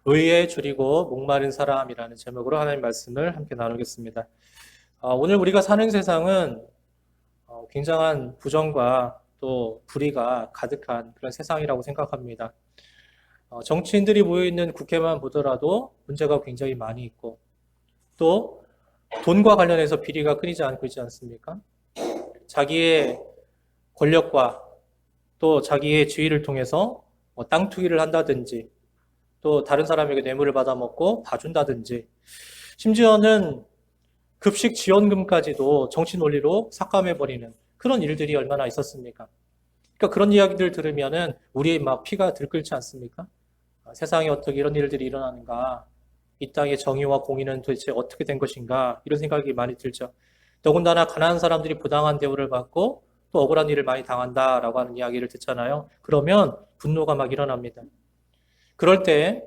의에 줄이고 목마른 사람이라는 제목으로 하나님 말씀을 함께 나누겠습니다. 오늘 우리가 사는 세상은 굉장한 부정과 또 불의가 가득한 그런 세상이라고 생각합니다. 정치인들이 모여있는 국회만 보더라도 문제가 굉장히 많이 있고 또 돈과 관련해서 비리가 끊이지 않고 있지 않습니까? 자기의 권력과 또 자기의 지위를 통해서 땅 투기를 한다든지 또 다른 사람에게 뇌물을 받아먹고 봐준다든지 심지어는 급식 지원금까지도 정치 논리로 삭감해버리는 그런 일들이 얼마나 있었습니까? 그러니까 그런 이야기들 들으면은 우리의 막 피가 들끓지 않습니까? 세상에 어떻게 이런 일들이 일어나는가? 이 땅의 정의와 공의는 도대체 어떻게 된 것인가? 이런 생각이 많이 들죠. 더군다나 가난한 사람들이 부당한 대우를 받고 또 억울한 일을 많이 당한다라고 하는 이야기를 듣잖아요. 그러면 분노가 막 일어납니다. 그럴 때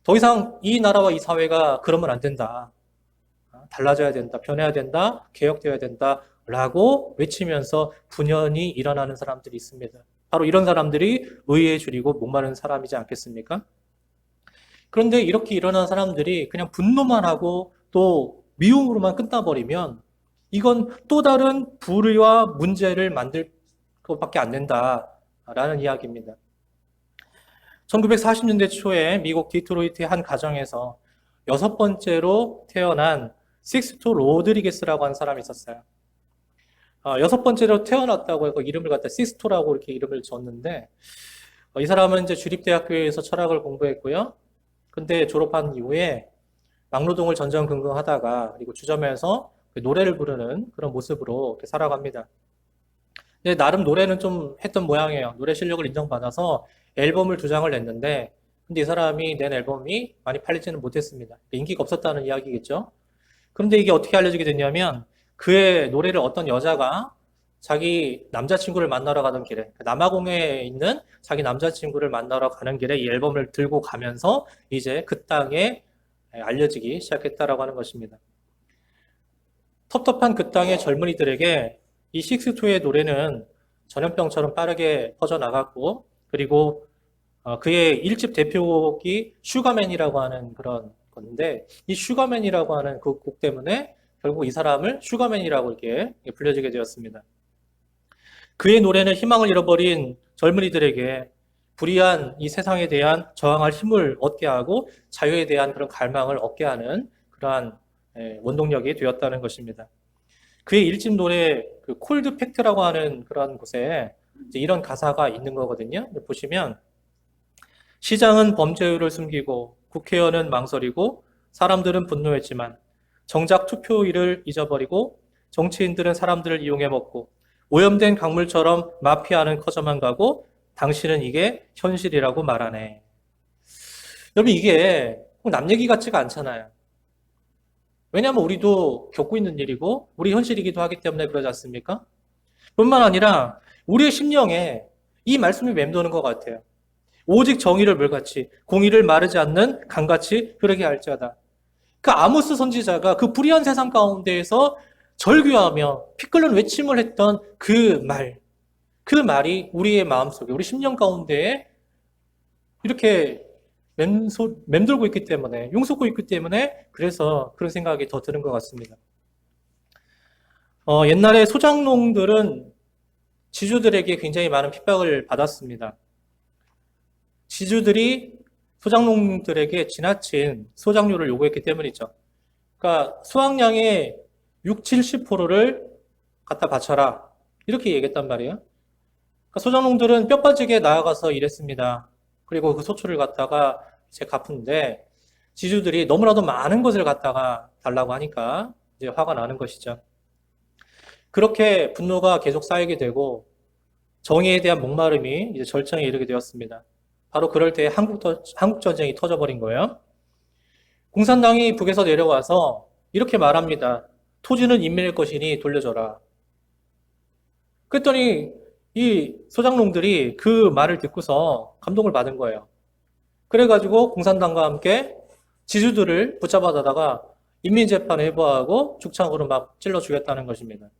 더 이상 이 나라와 이 사회가 그러면 안 된다. 달라져야 된다. 변해야 된다. 개혁되어야 된다. 라고 외치면서 분연히 일어나는 사람들이 있습니다. 바로 이런 사람들이 의에 줄이고 목마른 사람이지 않겠습니까? 그런데 이렇게 일어난 사람들이 그냥 분노만 하고 또 미움으로만 끝나버리면 이건 또 다른 불의와 문제를 만들 것밖에 안 된다라는 이야기입니다. 1940년대 초에 미국 디트로이트의 한 가정에서 6번째로 태어난 식스토 로드리게스라고 하는 사람이 있었어요. 6번째로 태어났다고 해서 이름을 갖다 식스토라고 이렇게 이름을 줬는데, 이 사람은 이제 주립대학교에서 철학을 공부했고요. 근데 졸업한 이후에 막노동을 전전긍긍하다가 그리고 주점에서 노래를 부르는 그런 모습으로 이렇게 살아갑니다. 근데 나름 노래는 좀 했던 모양이에요. 노래 실력을 인정받아서 앨범을 2장을 냈는데, 근데 이 사람이 낸 앨범이 많이 팔리지는 못했습니다. 인기가 없었다는 이야기겠죠. 그런데 이게 어떻게 알려지게 됐냐면 그의 노래를 어떤 여자가 자기 남자친구를 만나러 가던 길에 남아공에 있는 자기 남자친구를 만나러 가는 길에 이 앨범을 들고 가면서 이제 그 땅에 알려지기 시작했다라고 하는 것입니다. 텁텁한 그 땅의 젊은이들에게 이 식스투의 노래는 전염병처럼 빠르게 퍼져나갔고 그리고 그의 1집 대표곡이 슈가맨이라고 하는 그런 건데 이 슈가맨이라고 하는 그 곡 때문에 결국 이 사람을 슈가맨이라고 이렇게 불려지게 되었습니다. 그의 노래는 희망을 잃어버린 젊은이들에게 불의한 이 세상에 대한 저항할 힘을 얻게 하고 자유에 대한 그런 갈망을 얻게 하는 그러한 원동력이 되었다는 것입니다. 그의 1집 노래 그 콜드 팩트라고 하는 그런 곳에 이런 가사가 있는 거거든요. 보시면 시장은 범죄율을 숨기고 국회의원은 망설이고 사람들은 분노했지만 정작 투표일을 잊어버리고 정치인들은 사람들을 이용해 먹고 오염된 강물처럼 마피아는 커져만 가고 당신은 이게 현실이라고 말하네. 여러분 이게 남 얘기 같지가 않잖아요. 왜냐하면 우리도 겪고 있는 일이고 우리 현실이기도 하기 때문에 그러지 않습니까? 뿐만 아니라 우리의 심령에 이 말씀이 맴도는 것 같아요. 오직 정의를 물같이 공의를 마르지 않는 강같이 흐르게 할지어다. 그 아모스 선지자가 그 불의한 세상 가운데에서 절규하며 피 끓는 외침을 했던 그 말이 우리의 마음속에 우리 심령 가운데에 이렇게 맴돌고 있기 때문에 용솟고 있기 때문에 그래서 그런 생각이 더 드는 것 같습니다. 옛날에 소장농들은 지주들에게 굉장히 많은 핍박을 받았습니다. 지주들이 소장농들에게 지나친 소장료를 요구했기 때문이죠. 그러니까 수확량의 6, 70%를 갖다 바쳐라. 이렇게 얘기했단 말이에요. 그러니까 소장농들은 뼈 빠지게 나아가서 일했습니다. 그리고 그 소출을 갖다가 이제 갚은데 지주들이 너무나도 많은 것을 갖다가 달라고 하니까 이제 화가 나는 것이죠. 그렇게 분노가 계속 쌓이게 되고 정의에 대한 목마름이 이제 절정에 이르게 되었습니다. 바로 그럴 때 한국전쟁이 터져버린 거예요. 공산당이 북에서 내려와서 이렇게 말합니다. 토지는 인민의 것이니 돌려줘라. 그랬더니 이 소장농들이 그 말을 듣고서 감동을 받은 거예요. 그래가지고 공산당과 함께 지주들을 붙잡아다가 인민재판에 해부하고 죽창으로 막 찔러 죽였다는 것입니다.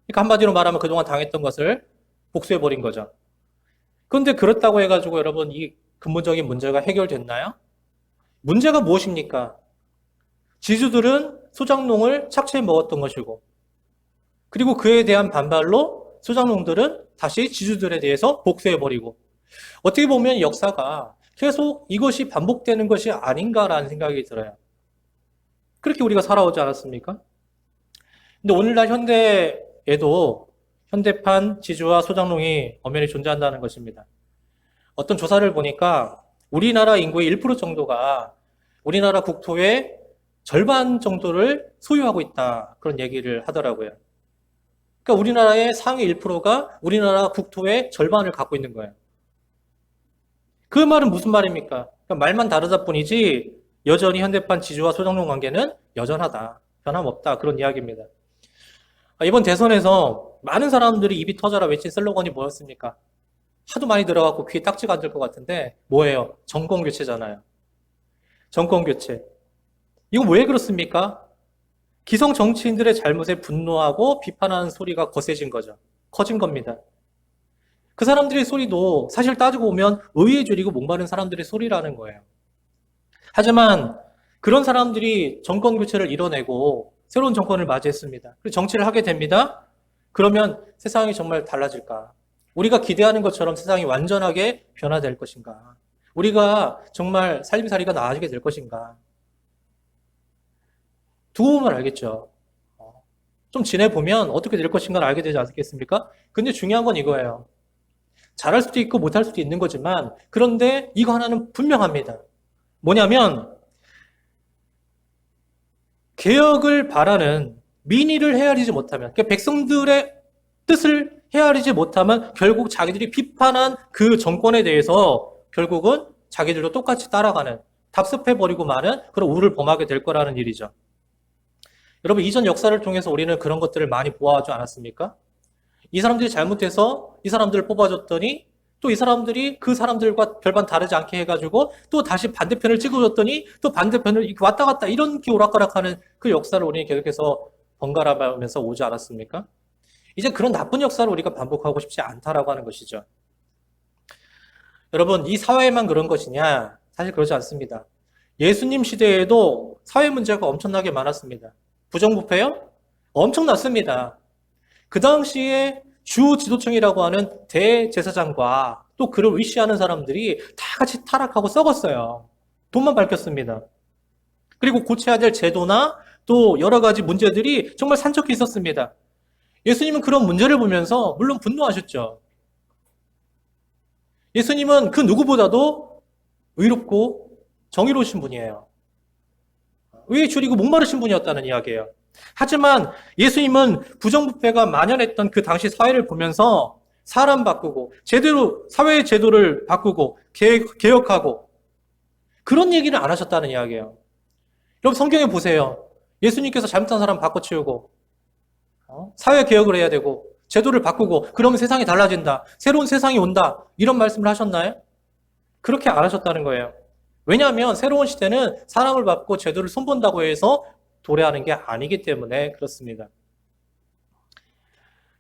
그러니까 한마디로 말하면 그동안 당했던 것을 복수해버린 거죠. 그런데 그렇다고 해가지고 여러분 이 근본적인 문제가 해결됐나요? 문제가 무엇입니까? 지주들은 소작농을 착취해 먹었던 것이고, 그리고 그에 대한 반발로 소작농들은 다시 지주들에 대해서 복수해버리고, 어떻게 보면 역사가 계속 이것이 반복되는 것이 아닌가라는 생각이 들어요. 그렇게 우리가 살아오지 않았습니까? 근데 오늘날 현대에도 현대판 지주와 소작농이 엄연히 존재한다는 것입니다. 어떤 조사를 보니까 우리나라 인구의 1% 정도가 우리나라 국토의 절반 정도를 소유하고 있다. 그런 얘기를 하더라고요. 그러니까 우리나라의 상위 1%가 우리나라 국토의 절반을 갖고 있는 거예요. 그 말은 무슨 말입니까? 그러니까 말만 다르다 뿐이지 여전히 현대판 지주와 소작농 관계는 여전하다. 변함없다. 그런 이야기입니다. 이번 대선에서 많은 사람들이 입이 터져라 외친 슬로건이 뭐였습니까? 하도 많이 들어갖고 귀에 딱지가 안 들 것 같은데 뭐예요? 정권교체잖아요. 정권교체. 이거 왜 그렇습니까? 기성 정치인들의 잘못에 분노하고 비판하는 소리가 거세진 거죠. 커진 겁니다. 그 사람들의 소리도 사실 따지고 보면 의에 줄이고 목마른 사람들의 소리라는 거예요. 하지만 그런 사람들이 정권 교체를 이뤄내고 새로운 정권을 맞이했습니다. 그리고 정치를 하게 됩니다. 그러면 세상이 정말 달라질까? 우리가 기대하는 것처럼 세상이 완전하게 변화될 것인가? 우리가 정말 삶살이가 나아지게 될 것인가? 두고 보면 알겠죠. 좀 지내보면 어떻게 될 것인가를 알게 되지 않겠습니까? 근데 중요한 건 이거예요. 잘할 수도 있고 못할 수도 있는 거지만 그런데 이거 하나는 분명합니다. 뭐냐면 개혁을 바라는 민의를 헤아리지 못하면 그러니까 백성들의 뜻을 헤아리지 못하면 결국 자기들이 비판한 그 정권에 대해서 결국은 자기들도 똑같이 따라가는 답습해버리고 마는 그런 우를 범하게 될 거라는 일이죠. 여러분 이전 역사를 통해서 우리는 그런 것들을 많이 보아하지 않았습니까? 이 사람들이 잘못해서 이 사람들을 뽑아줬더니 또 이 사람들이 그 사람들과 별반 다르지 않게 해가지고 또 다시 반대편을 찍어줬더니 또 반대편을 이렇게 왔다 갔다 이렇게 오락가락하는 그 역사를 우리는 계속해서 번갈아가면서 오지 않았습니까? 이제 그런 나쁜 역사를 우리가 반복하고 싶지 않다라고 하는 것이죠. 여러분 이 사회만 그런 것이냐? 사실 그렇지 않습니다. 예수님 시대에도 사회 문제가 엄청나게 많았습니다. 부정부패요? 엄청났습니다. 그 당시에 주 지도층이라고 하는 대제사장과 또 그를 위시하는 사람들이 다 같이 타락하고 썩었어요. 돈만 밝혔습니다. 그리고 고쳐야 될 제도나 또 여러 가지 문제들이 정말 산적해 있었습니다. 예수님은 그런 문제를 보면서 물론 분노하셨죠. 예수님은 그 누구보다도 의롭고 정의로우신 분이에요. 의에 줄이고 목마르신 분이었다는 이야기예요. 하지만 예수님은 부정부패가 만연했던 그 당시 사회를 보면서 사람 바꾸고 제대로 사회의 제도를 바꾸고 개혁하고 그런 얘기를 안 하셨다는 이야기예요. 여러분 성경에 보세요. 예수님께서 잘못한 사람 바꿔치우고 사회 개혁을 해야 되고 제도를 바꾸고 그러면 세상이 달라진다. 새로운 세상이 온다. 이런 말씀을 하셨나요? 그렇게 안 하셨다는 거예요. 왜냐하면 새로운 시대는 사람을 바꾸고 제도를 손본다고 해서 도래하는 게 아니기 때문에 그렇습니다.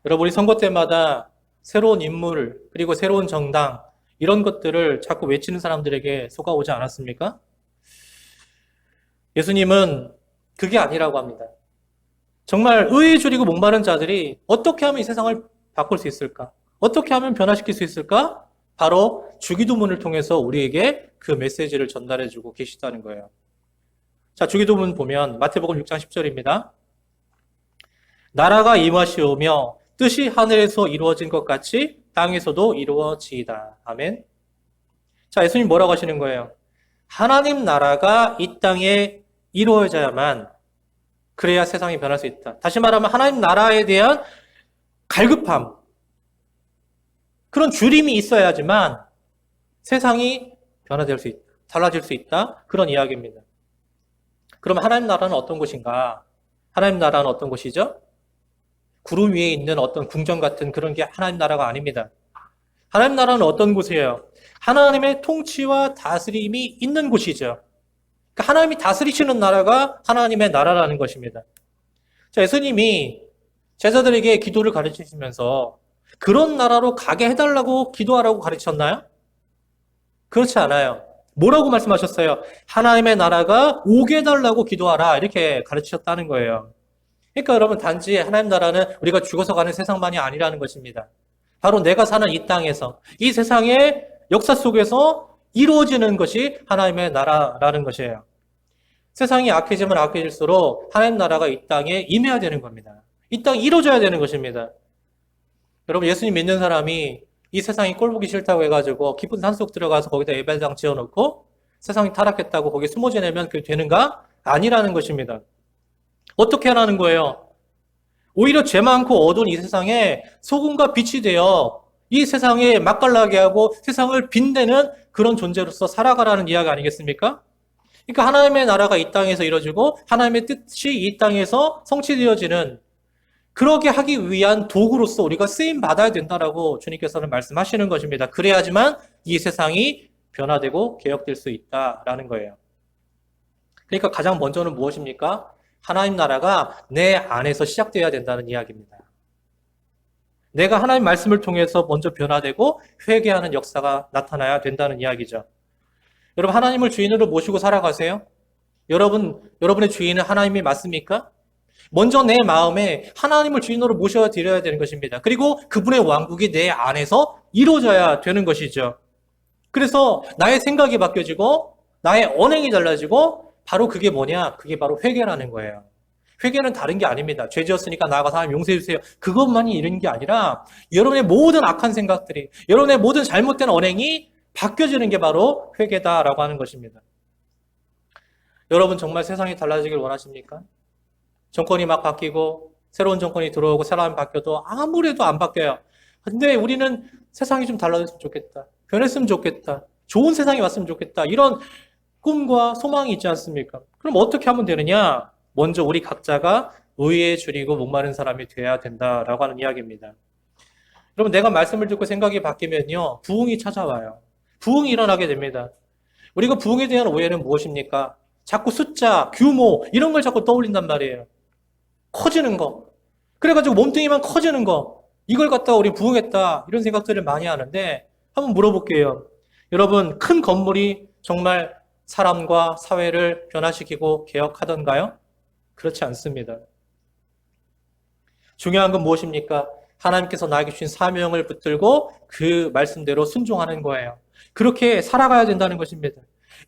여러분 우리 선거 때마다 새로운 인물 그리고 새로운 정당 이런 것들을 자꾸 외치는 사람들에게 속아오지 않았습니까? 예수님은 그게 아니라고 합니다. 정말 의에 줄이고 목마른 자들이 어떻게 하면 이 세상을 바꿀 수 있을까? 어떻게 하면 변화시킬 수 있을까? 바로 주기도문을 통해서 우리에게 그 메시지를 전달해주고 계시다는 거예요. 자, 주기도문 보면 마태복음 6장 10절입니다. 나라가 임하시오며 뜻이 하늘에서 이루어진 것 같이 땅에서도 이루어지이다. 아멘. 자, 예수님 뭐라고 하시는 거예요? 하나님 나라가 이 땅에 이루어져야만 그래야 세상이 변할 수 있다. 다시 말하면 하나님 나라에 대한 갈급함, 그런 주림이 있어야지만 세상이 변화될 수 있다. 달라질 수 있다. 그런 이야기입니다. 그럼 하나님 나라는 어떤 곳인가? 하나님 나라는 어떤 곳이죠? 구름 위에 있는 어떤 궁전 같은 그런 게 하나님 나라가 아닙니다. 하나님 나라는 어떤 곳이에요? 하나님의 통치와 다스림이 있는 곳이죠. 그러니까 하나님이 다스리시는 나라가 하나님의 나라라는 것입니다. 자, 예수님이 제자들에게 기도를 가르치시면서 그런 나라로 가게 해달라고 기도하라고 가르쳤나요? 그렇지 않아요. 뭐라고 말씀하셨어요? 하나님의 나라가 오게 해달라고 기도하라. 이렇게 가르치셨다는 거예요. 그러니까 여러분, 단지 하나님 나라는 우리가 죽어서 가는 세상만이 아니라는 것입니다. 바로 내가 사는 이 땅에서, 이 세상의 역사 속에서 이루어지는 것이 하나님의 나라라는 것이에요. 세상이 악해지면 악해질수록 하나님 나라가 이 땅에 임해야 되는 겁니다. 이 땅이 이루어져야 되는 것입니다. 여러분, 예수님 믿는 사람이 이 세상이 꼴보기 싫다고 해가지고 깊은 산속 들어가서 거기다 예배당 지어놓고 세상이 타락했다고 거기 숨어 지내면 그게 되는가? 아니라는 것입니다. 어떻게 하라는 거예요? 오히려 죄 많고 어두운 이 세상에 소금과 빛이 되어 이 세상에 맛깔나게 하고 세상을 빛내는 그런 존재로서 살아가라는 이야기 아니겠습니까? 그러니까 하나님의 나라가 이 땅에서 이루어지고 하나님의 뜻이 이 땅에서 성취되어지는, 그러게 하기 위한 도구로서 우리가 쓰임 받아야 된다라고 주님께서는 말씀하시는 것입니다. 그래야지만 이 세상이 변화되고 개혁될 수 있다라는 거예요. 그러니까 가장 먼저는 무엇입니까? 하나님 나라가 내 안에서 시작되어야 된다는 이야기입니다. 내가 하나님 말씀을 통해서 먼저 변화되고 회개하는 역사가 나타나야 된다는 이야기죠. 여러분, 하나님을 주인으로 모시고 살아가세요? 여러분의 주인은 하나님이 맞습니까? 먼저 내 마음에 하나님을 주인으로 모셔 드려야 되는 것입니다. 그리고 그분의 왕국이 내 안에서 이루어져야 되는 것이죠. 그래서 나의 생각이 바뀌어지고 나의 언행이 달라지고 바로 그게 뭐냐? 그게 바로 회개라는 거예요. 회개는 다른 게 아닙니다. 죄 지었으니까 나아가서 하나님 용서해 주세요. 그것만이 이런 게 아니라 여러분의 모든 악한 생각들이, 여러분의 모든 잘못된 언행이 바뀌어지는 게 바로 회개다라고 하는 것입니다. 여러분, 정말 세상이 달라지길 원하십니까? 정권이 막 바뀌고 새로운 정권이 들어오고 사람이 바뀌어도 아무래도 안 바뀌어요. 근데 우리는 세상이 좀 달라졌으면 좋겠다. 변했으면 좋겠다. 좋은 세상이 왔으면 좋겠다. 이런 꿈과 소망이 있지 않습니까? 그럼 어떻게 하면 되느냐? 먼저 우리 각자가 의에 줄이고 목마른 사람이 돼야 된다라고 하는 이야기입니다. 여러분, 내가 말씀을 듣고 생각이 바뀌면요, 부흥이 찾아와요. 부흥이 일어나게 됩니다. 우리가 부흥에 대한 오해는 무엇입니까? 자꾸 숫자, 규모 이런 걸 자꾸 떠올린단 말이에요. 커지는 거. 그래가지고 몸뚱이만 커지는 거. 이걸 갖다가 우리 부흥했다. 이런 생각들을 많이 하는데 한번 물어볼게요. 여러분, 큰 건물이 정말 사람과 사회를 변화시키고 개혁하던가요? 그렇지 않습니다. 중요한 건 무엇입니까? 하나님께서 나에게 주신 사명을 붙들고 그 말씀대로 순종하는 거예요. 그렇게 살아가야 된다는 것입니다.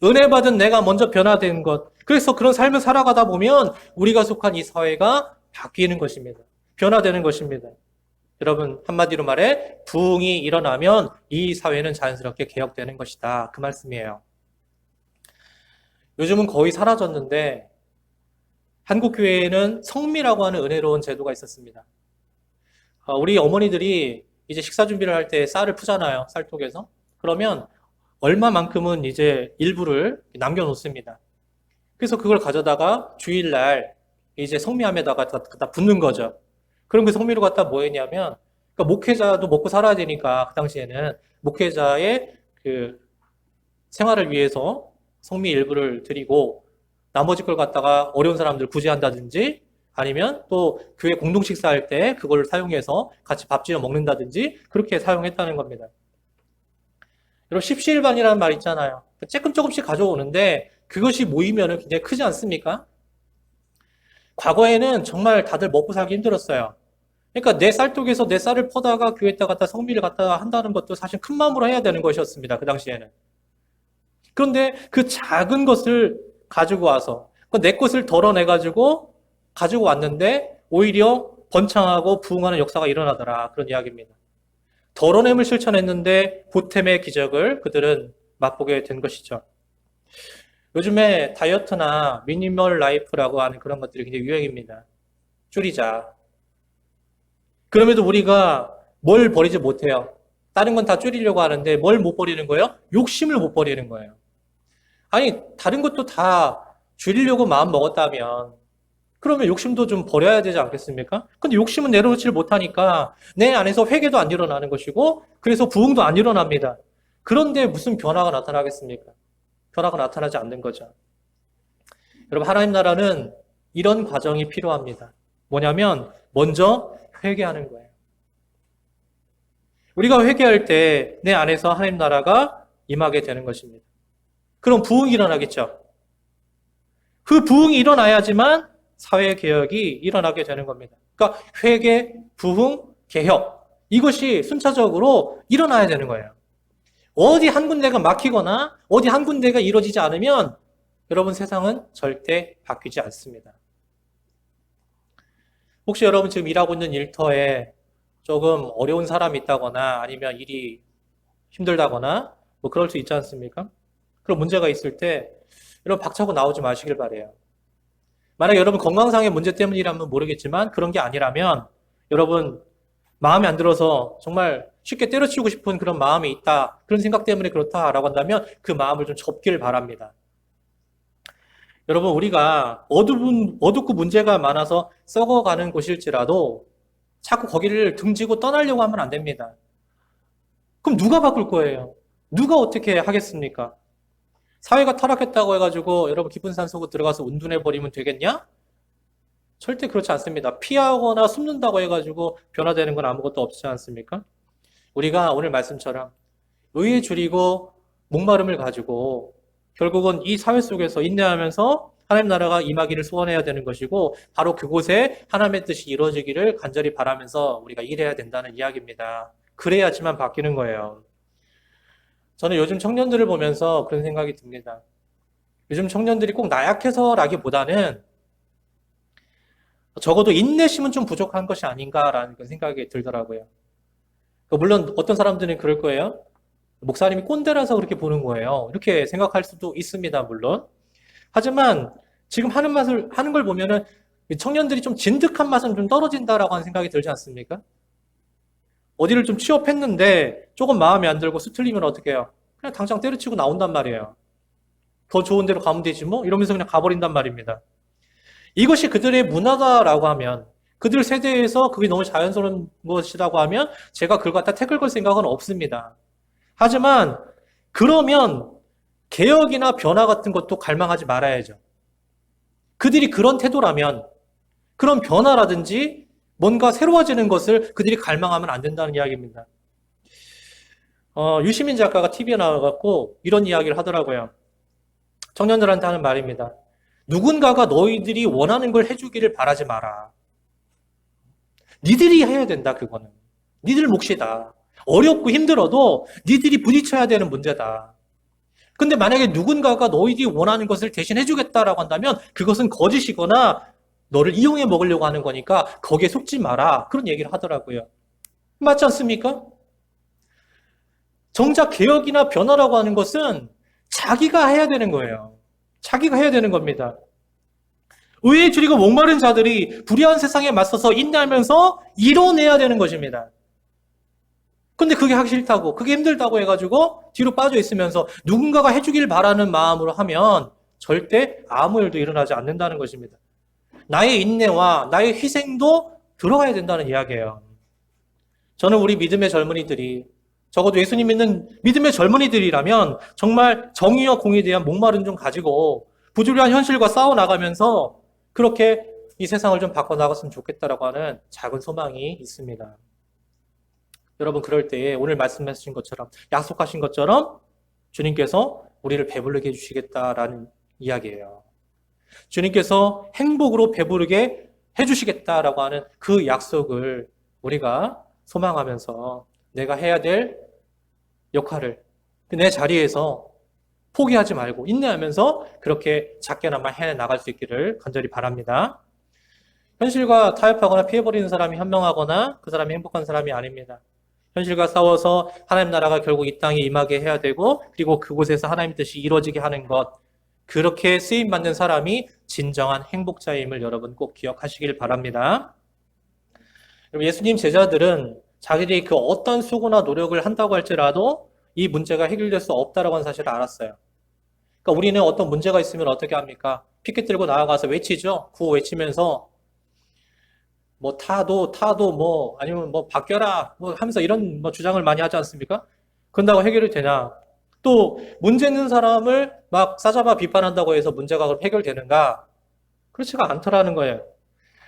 은혜 받은 내가 먼저 변화된 것. 그래서 그런 삶을 살아가다 보면 우리가 속한 이 사회가 바뀌는 것입니다. 변화되는 것입니다. 여러분, 한마디로 말해 부흥이 일어나면 이 사회는 자연스럽게 개혁되는 것이다. 그 말씀이에요. 요즘은 거의 사라졌는데 한국교회에는 성미라고 하는 은혜로운 제도가 있었습니다. 우리 어머니들이 이제 식사 준비를 할 때 쌀을 푸잖아요. 쌀통에서. 그러면 얼마만큼은 이제 일부를 남겨놓습니다. 그래서 그걸 가져다가 주일날 이제 성미함에다가 갖다 붓는 거죠. 그럼 그 성미로 갖다 뭐 했냐면, 그러니까 목회자도 먹고 살아야 되니까 그 당시에는 목회자의 그 생활을 위해서 성미 일부를 드리고 나머지 걸 갖다가 어려운 사람들 구제한다든지 아니면 또 교회 공동 식사할 때 그걸 사용해서 같이 밥 지어 먹는다든지 그렇게 사용했다는 겁니다. 여러분, 십시일반이라는 말 있잖아요. 조금씩 가져오는데 그것이 모이면 굉장히 크지 않습니까? 과거에는 정말 다들 먹고 살기 힘들었어요. 그러니까 내 쌀독에서 내 쌀을 퍼다가 교회에다 갖다 성미를 갖다 한다는 것도 사실 큰 마음으로 해야 되는 것이었습니다. 그 당시에는. 그런데 그 작은 것을 가지고 와서 내 것을 덜어내가지고 가지고 왔는데 오히려 번창하고 부흥하는 역사가 일어나더라. 그런 이야기입니다. 덜어냄을 실천했는데 보탬의 기적을 그들은 맛보게 된 것이죠. 요즘에 다이어트나 미니멀 라이프라고 하는 그런 것들이 굉장히 유행입니다. 줄이자. 그럼에도 우리가 뭘 버리지 못해요. 다른 건 다 줄이려고 하는데 뭘 못 버리는 거예요? 욕심을 못 버리는 거예요. 아니, 다른 것도 다 줄이려고 마음 먹었다면 그러면 욕심도 좀 버려야 되지 않겠습니까? 근데 욕심은 내려놓지를 못하니까 내 안에서 회개도 안 일어나는 것이고 그래서 부흥도 안 일어납니다. 그런데 무슨 변화가 나타나겠습니까? 변화가 나타나지 않는 거죠. 여러분, 하나님 나라는 이런 과정이 필요합니다. 뭐냐면 먼저 회개하는 거예요. 우리가 회개할 때 내 안에서 하나님 나라가 임하게 되는 것입니다. 그럼 부흥이 일어나겠죠. 그 부흥이 일어나야지만 사회개혁이 일어나게 되는 겁니다. 그러니까 회개, 부흥, 개혁 이것이 순차적으로 일어나야 되는 거예요. 어디 한 군데가 막히거나 어디 한 군데가 이루어지지 않으면 여러분 세상은 절대 바뀌지 않습니다. 혹시 여러분 지금 일하고 있는 일터에 조금 어려운 사람이 있다거나 아니면 일이 힘들다거나 뭐 그럴 수 있지 않습니까? 그런 문제가 있을 때 여러분 박차고 나오지 마시길 바래요. 만약 여러분 건강상의 문제 때문이라면 모르겠지만 그런 게 아니라면 여러분 마음에 안 들어서 정말 쉽게 때려치우고 싶은 그런 마음이 있다. 그런 생각 때문에 그렇다라고 한다면 그 마음을 좀 접기를 바랍니다. 여러분 우리가 어둡고 문제가 많아서 썩어가는 곳일지라도 자꾸 거기를 등지고 떠나려고 하면 안 됩니다. 그럼 누가 바꿀 거예요? 누가 어떻게 하겠습니까? 사회가 타락했다고 해가지고 여러분 깊은 산속으로 들어가서 운둔해버리면 되겠냐? 절대 그렇지 않습니다. 피하거나 숨는다고 해가지고 변화되는 건 아무것도 없지 않습니까? 우리가 오늘 말씀처럼 의에 줄이고 목마름을 가지고 결국은 이 사회 속에서 인내하면서 하나님 나라가 임하기를 소원해야 되는 것이고 바로 그곳에 하나님의 뜻이 이루어지기를 간절히 바라면서 우리가 일해야 된다는 이야기입니다. 그래야지만 바뀌는 거예요. 저는 요즘 청년들을 보면서 그런 생각이 듭니다. 요즘 청년들이 꼭 나약해서라기보다는 적어도 인내심은 좀 부족한 것이 아닌가라는 생각이 들더라고요. 물론 어떤 사람들은 그럴 거예요. 목사님이 꼰대라서 그렇게 보는 거예요. 이렇게 생각할 수도 있습니다, 물론. 하지만 지금 하는 걸 보면은 청년들이 좀 진득한 맛은 좀 떨어진다라고 하는 생각이 들지 않습니까? 어디를 좀 취업했는데 조금 마음에 안 들고 수틀리면 어떻게 해요? 그냥 당장 때려치고 나온단 말이에요. 더 좋은 데로 가면 되지 뭐? 이러면서 그냥 가버린단 말입니다. 이것이 그들의 문화다라고 하면 그들 세대에서 그게 너무 자연스러운 것이라고 하면 제가 그걸 갖다 태클 걸 생각은 없습니다. 하지만 그러면 개혁이나 변화 같은 것도 갈망하지 말아야죠. 그들이 그런 태도라면 그런 변화라든지 뭔가 새로워지는 것을 그들이 갈망하면 안 된다는 이야기입니다. 유시민 작가가 TV에 나와갖고 이런 이야기를 하더라고요. 청년들한테 하는 말입니다. 누군가가 너희들이 원하는 걸 해주기를 바라지 마라. 니들이 해야 된다, 그거는. 니들 몫이다. 어렵고 힘들어도 니들이 부딪혀야 되는 문제다. 근데 만약에 누군가가 너희들이 원하는 것을 대신 해주겠다라고 한다면 그것은 거짓이거나 너를 이용해 먹으려고 하는 거니까 거기에 속지 마라. 그런 얘기를 하더라고요. 맞지 않습니까? 정작 개혁이나 변화라고 하는 것은 자기가 해야 되는 거예요. 자기가 해야 되는 겁니다. 의에 줄이고 목마른 자들이 불의한 세상에 맞서서 인내하면서 이뤄내야 되는 것입니다. 근데 그게 하기 싫다고, 그게 힘들다고 해가지고 뒤로 빠져 있으면서 누군가가 해주길 바라는 마음으로 하면 절대 아무 일도 일어나지 않는다는 것입니다. 나의 인내와 나의 희생도 들어가야 된다는 이야기예요. 저는 우리 믿음의 젊은이들이 적어도 예수님 믿는 믿음의 젊은이들이라면 정말 정의와 공의에 대한 목마름 좀 가지고 부조리한 현실과 싸워나가면서 그렇게 이 세상을 좀 바꿔나갔으면 좋겠다라고 하는 작은 소망이 있습니다. 여러분 그럴 때에 오늘 말씀하신 것처럼 약속하신 것처럼 주님께서 우리를 배부르게 해주시겠다라는 이야기예요. 주님께서 행복으로 배부르게 해주시겠다라고 하는 그 약속을 우리가 소망하면서 내가 해야 될 역할을 내 자리에서 포기하지 말고 인내하면서 그렇게 작게나마 해나갈 수 있기를 간절히 바랍니다. 현실과 타협하거나 피해버리는 사람이 현명하거나 그 사람이 행복한 사람이 아닙니다. 현실과 싸워서 하나님 나라가 결국 이 땅에 임하게 해야 되고 그리고 그곳에서 하나님 뜻이 이루어지게 하는 것, 그렇게 쓰임받는 사람이 진정한 행복자임을 여러분 꼭 기억하시길 바랍니다. 예수님 제자들은 자기들이 그 어떤 수고나 노력을 한다고 할지라도 이 문제가 해결될 수 없다라고 하는 사실을 알았어요. 그러니까 우리는 어떤 문제가 있으면 어떻게 합니까? 피켓 들고 나아가서 외치죠. 구호 외치면서 뭐 타도 뭐 아니면 뭐 바뀌어라 뭐 하면서 이런 뭐 주장을 많이 하지 않습니까? 그런다고 해결이 되냐? 또 문제 있는 사람을 막 싸잡아 비판한다고 해서 문제가 해결되는가? 그렇지가 않더라는 거예요.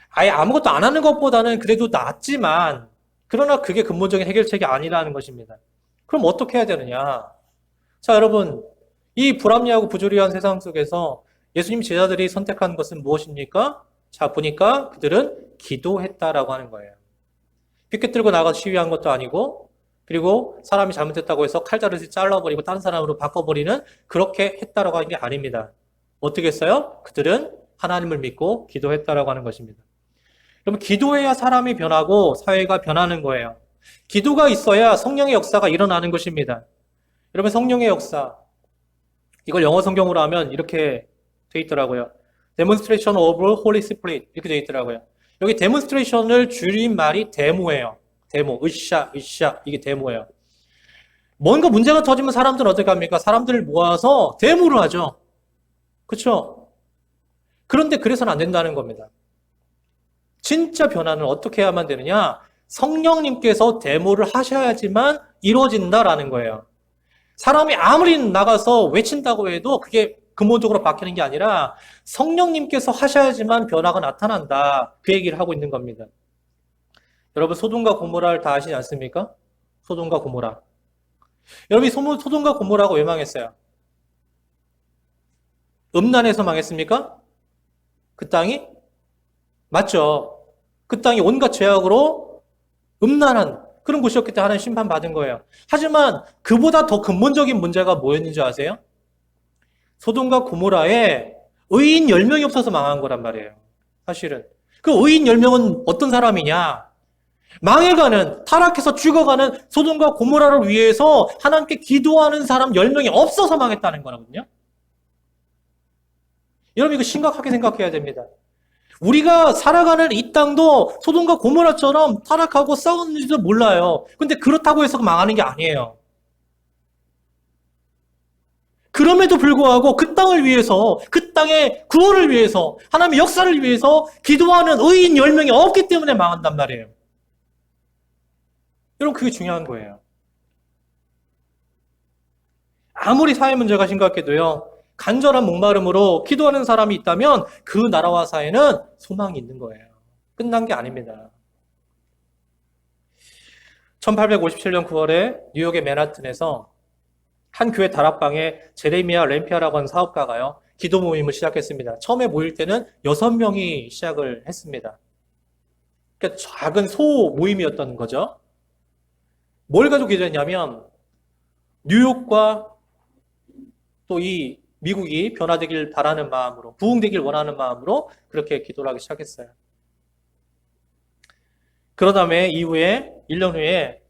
아예 아무것도 안 하는 것보다는 그래도 낫지만 그러나 그게 근본적인 해결책이 아니라는 것입니다. 그럼 어떻게 해야 되느냐? 자, 여러분, 이 불합리하고 부조리한 세상 속에서 예수님 제자들이 선택한 것은 무엇입니까? 자, 보니까 그들은 기도했다라고 하는 거예요. 피켓 들고 나가서 시위한 것도 아니고, 그리고 사람이 잘못했다고 해서 칼자루를 잘라버리고 다른 사람으로 바꿔버리는 그렇게 했다라고 하는 게 아닙니다. 어떻게 했어요? 그들은 하나님을 믿고 기도했다라고 하는 것입니다. 그러면 기도해야 사람이 변하고 사회가 변하는 거예요. 기도가 있어야 성령의 역사가 일어나는 것입니다. 여러분, 성령의 역사, 이걸 영어 성경으로 하면 이렇게 돼 있더라고요. Demonstration of Holy Spirit 이렇게 돼 있더라고요. 여기 demonstration을 줄인 말이 데모예요. 데모, 으쌰 이게 데모예요. 뭔가 문제가 터지면 사람들은 어떻게 합니까? 사람들을 모아서 데모를 하죠. 그렇죠? 그런데 그래서는 안 된다는 겁니다. 진짜 변화는 어떻게 해야만 되느냐? 성령님께서 데모를 하셔야지만 이루어진다라는 거예요. 사람이 아무리 나가서 외친다고 해도 그게 근본적으로 바뀌는 게 아니라 성령님께서 하셔야지만 변화가 나타난다. 그 얘기를 하고 있는 겁니다. 여러분, 소돔과 고모라를 다 아시지 않습니까? 소돔과 고모라. 여러분이 소돔과 고모라가 왜 망했어요? 음란에서 망했습니까? 그 땅이? 맞죠. 그 땅이 온갖 죄악으로 음란한 그런 곳이었기 때문에 하나님 심판받은 거예요. 하지만 그보다 더 근본적인 문제가 뭐였는지 아세요? 소돔과 고모라에 의인 10명이 없어서 망한 거란 말이에요. 사실은. 그 의인 10명은 어떤 사람이냐? 망해가는, 타락해서 죽어가는 소돔과 고모라를 위해서 하나님께 기도하는 사람 10명이 없어서 망했다는 거거든요. 여러분, 이거 심각하게 생각해야 됩니다. 우리가 살아가는 이 땅도 소돔과 고모라처럼 타락하고 싸웠는지도 몰라요. 근데 그렇다고 해서 망하는 게 아니에요. 그럼에도 불구하고 그 땅을 위해서, 그 땅의 구원을 위해서, 하나님의 역사를 위해서 기도하는 의인 10명이 없기 때문에 망한단 말이에요. 여러분, 그게 중요한 거예요. 아무리 사회 문제가 심각해도요, 간절한 목마름으로 기도하는 사람이 있다면 그 나라와 사회는 소망이 있는 거예요. 끝난 게 아닙니다. 1857년 9월에 뉴욕의 맨하튼에서 한 교회 다락방에 제레미야 램피아라고 하는 사업가가요, 기도 모임을 시작했습니다. 처음에 모일 때는 6명이 시작을 했습니다. 그러니까 작은 소 모임이었던 거죠. 뭘 가지고 기도했냐면 뉴욕과 또 이 미국이 변화되길 바라는 마음으로, 부흥되길 원하는 마음으로 그렇게 기도를 하기 시작했어요. 그런 다음에 이후에 1년 후에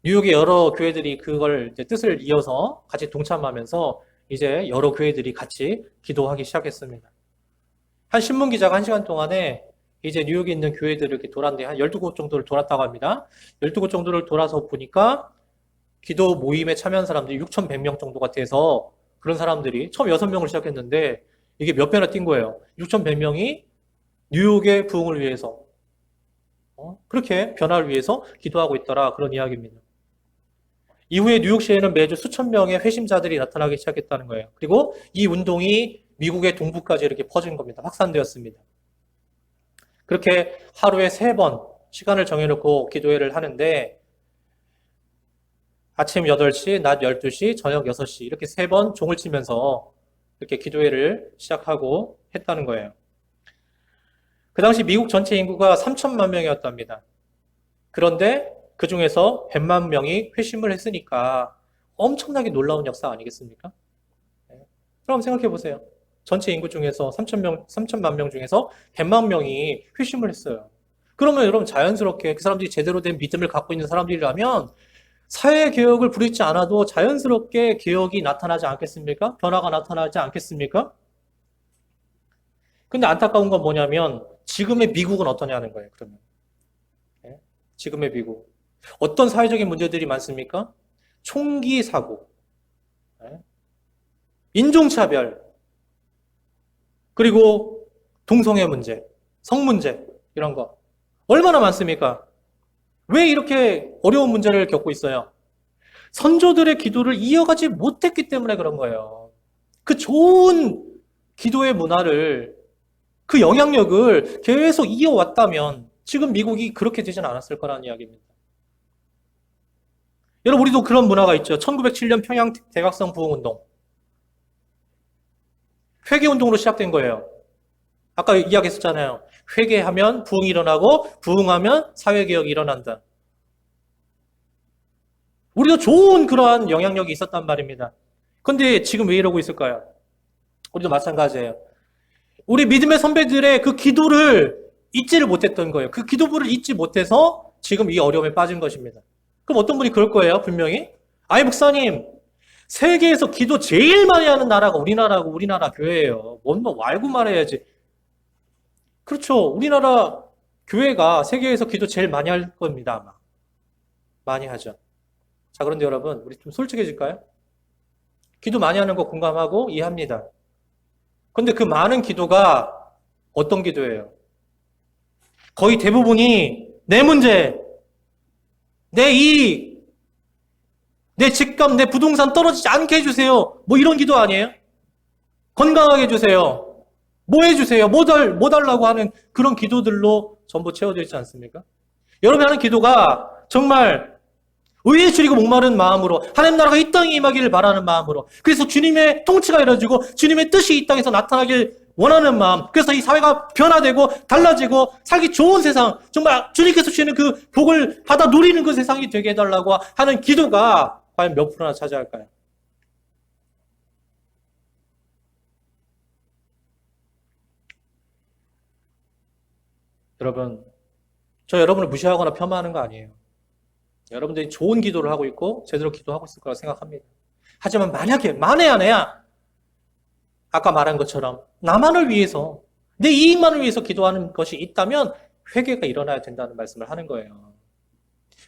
뉴욕의 여러 교회들이 그걸 이제 뜻을 이어서 같이 동참하면서 이제 여러 교회들이 같이 기도하기 시작했습니다. 한 신문 기자가 1시간 동안에 이제 뉴욕에 있는 교회들을 이렇게 돌았는데 한 12곳 정도를 돌았다고 합니다. 12곳 정도를 돌아서 보니까 기도 모임에 참여한 사람들이 6,100명 정도가 돼서 그런 사람들이 처음 6명을 시작했는데 이게 몇 배나 뛴 거예요. 6,100명이 뉴욕의 부흥을 위해서 그렇게 변화를 위해서 기도하고 있더라, 그런 이야기입니다. 이후에 뉴욕시에는 매주 수천 명의 회심자들이 나타나기 시작했다는 거예요. 그리고 이 운동이 미국의 동부까지 이렇게 퍼진 겁니다. 확산되었습니다. 그렇게 하루에 3번 시간을 정해놓고 기도회를 하는데 아침 8시, 낮 12시, 저녁 6시 이렇게 3번 종을 치면서 이렇게 기도회를 시작하고 했다는 거예요. 그 당시 미국 전체 인구가 3천만 명이었답니다. 그런데 그 중에서 100만 명이 회심을 했으니까 엄청나게 놀라운 역사 아니겠습니까? 그럼 생각해 보세요. 전체 인구 중에서 3천만 명 중에서 100만 명이 회심을 했어요. 그러면 여러분 자연스럽게 그 사람들이 제대로 된 믿음을 갖고 있는 사람들이라면 사회 개혁을 부리지 않아도 자연스럽게 개혁이 나타나지 않겠습니까? 변화가 나타나지 않겠습니까? 근데 안타까운 건 뭐냐면 지금의 미국은 어떠냐는 거예요. 그러면 지금의 미국 어떤 사회적인 문제들이 많습니까? 총기 사고, 인종차별, 그리고 동성애 문제, 성 문제 이런 거 얼마나 많습니까? 왜 이렇게 어려운 문제를 겪고 있어요? 선조들의 기도를 이어가지 못했기 때문에 그런 거예요. 그 좋은 기도의 문화를, 그 영향력을 계속 이어왔다면 지금 미국이 그렇게 되진 않았을 거라는 이야기입니다. 여러분, 우리도 그런 문화가 있죠. 1907년 평양 대각성 부흥운동. 회개운동으로 시작된 거예요. 아까 이야기했었잖아요. 회개하면 부흥이 일어나고 부흥하면 사회개혁이 일어난다. 우리도 좋은 그러한 영향력이 있었단 말입니다. 그런데 지금 왜 이러고 있을까요? 우리도 마찬가지예요. 우리 믿음의 선배들의 그 기도를 잊지를 못했던 거예요. 그 기도부를 잊지 못해서 지금 이 어려움에 빠진 것입니다. 그럼 어떤 분이 그럴 거예요, 분명히? 아이, 목사님, 세계에서 기도 제일 많이 하는 나라가 우리나라고 우리나라 교회예요. 뭔가 알고 말해야지. 그렇죠. 우리나라 교회가 세계에서 기도 제일 많이 할 겁니다, 아마. 많이 하죠. 자, 그런데 여러분, 우리 좀 솔직해질까요? 기도 많이 하는 거 공감하고 이해합니다. 그런데 그 많은 기도가 어떤 기도예요? 거의 대부분이 내 문제, 내 이익, 내 집값, 내 부동산 떨어지지 않게 해주세요. 뭐 이런 기도 아니에요? 건강하게 해주세요. 뭐 해주세요. 뭐 달라고 하는 그런 기도들로 전부 채워져 있지 않습니까? 여러분이 하는 기도가 정말 의에 줄이고 목마른 마음으로 하나님 나라가 이 땅에 임하기를 바라는 마음으로, 그래서 주님의 통치가 이루어지고 주님의 뜻이 이 땅에서 나타나길 원하는 마음, 그래서 이 사회가 변화되고 달라지고 살기 좋은 세상, 정말 주님께서 주시는 그 복을 받아 누리는 그 세상이 되게 해달라고 하는 기도가 과연 몇 프로나 차지할까요? 여러분, 저 여러분을 무시하거나 폄하하는 거 아니에요. 여러분들이 좋은 기도를 하고 있고 제대로 기도하고 있을 거라고 생각합니다. 하지만 만에 안에야 아까 말한 것처럼 나만을 위해서, 내 이익만을 위해서 기도하는 것이 있다면 회개가 일어나야 된다는 말씀을 하는 거예요.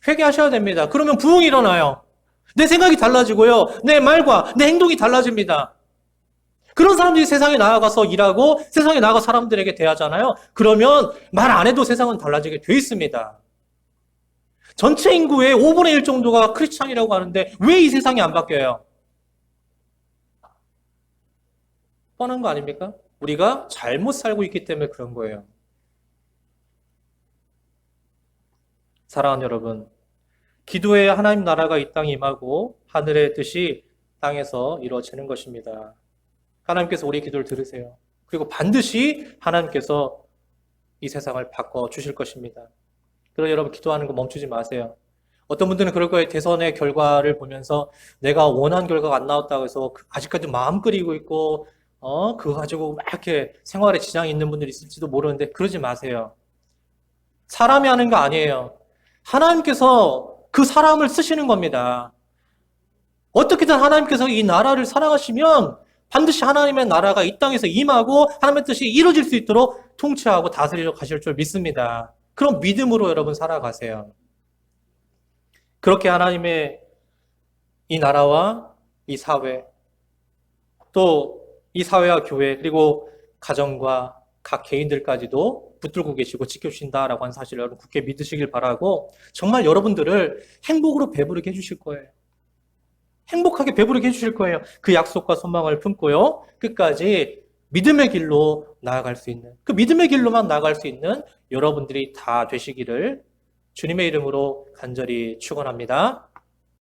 회개하셔야 됩니다. 그러면 부흥이 일어나요. 내 생각이 달라지고요. 내 말과 내 행동이 달라집니다. 그런 사람들이 세상에 나아가서 일하고 세상에 나아가 사람들에게 대하잖아요. 그러면 말 안 해도 세상은 달라지게 돼 있습니다. 전체 인구의 5분의 1 정도가 크리스찬이라고 하는데 왜 이 세상이 안 바뀌어요? 뻔한 거 아닙니까? 우리가 잘못 살고 있기 때문에 그런 거예요. 사랑하는 여러분, 기도에 하나님 나라가 이 땅에 임하고 하늘의 뜻이 땅에서 이루어지는 것입니다. 하나님께서 우리 기도를 들으세요. 그리고 반드시 하나님께서 이 세상을 바꿔주실 것입니다. 그래서 여러분, 기도하는 거 멈추지 마세요. 어떤 분들은 그럴 거예요. 대선의 결과를 보면서 내가 원한 결과가 안 나왔다고 해서 아직까지도 마음 끓이고 있고 그거 가지고 막 이렇게 생활에 지장이 있는 분들이 있을지도 모르는데 그러지 마세요. 사람이 하는 거 아니에요. 하나님께서 그 사람을 쓰시는 겁니다. 어떻게든 하나님께서 이 나라를 사랑하시면 반드시 하나님의 나라가 이 땅에서 임하고 하나님의 뜻이 이루어질 수 있도록 통치하고 다스리러 가실 줄 믿습니다. 그런 믿음으로 여러분 살아가세요. 그렇게 하나님의 이 나라와 이 사회, 또 이 사회와 교회, 그리고 가정과 각 개인들까지도 붙들고 계시고 지켜주신다라고 하는 사실을 여러분 굳게 믿으시길 바라고, 정말 여러분들을 행복으로 배부르게 해주실 거예요. 행복하게 배부르게 해주실 거예요. 그 약속과 소망을 품고요. 끝까지 믿음의 길로 나아갈 수 있는, 그 믿음의 길로만 나아갈 수 있는 여러분들이 다 되시기를 주님의 이름으로 간절히 축원합니다.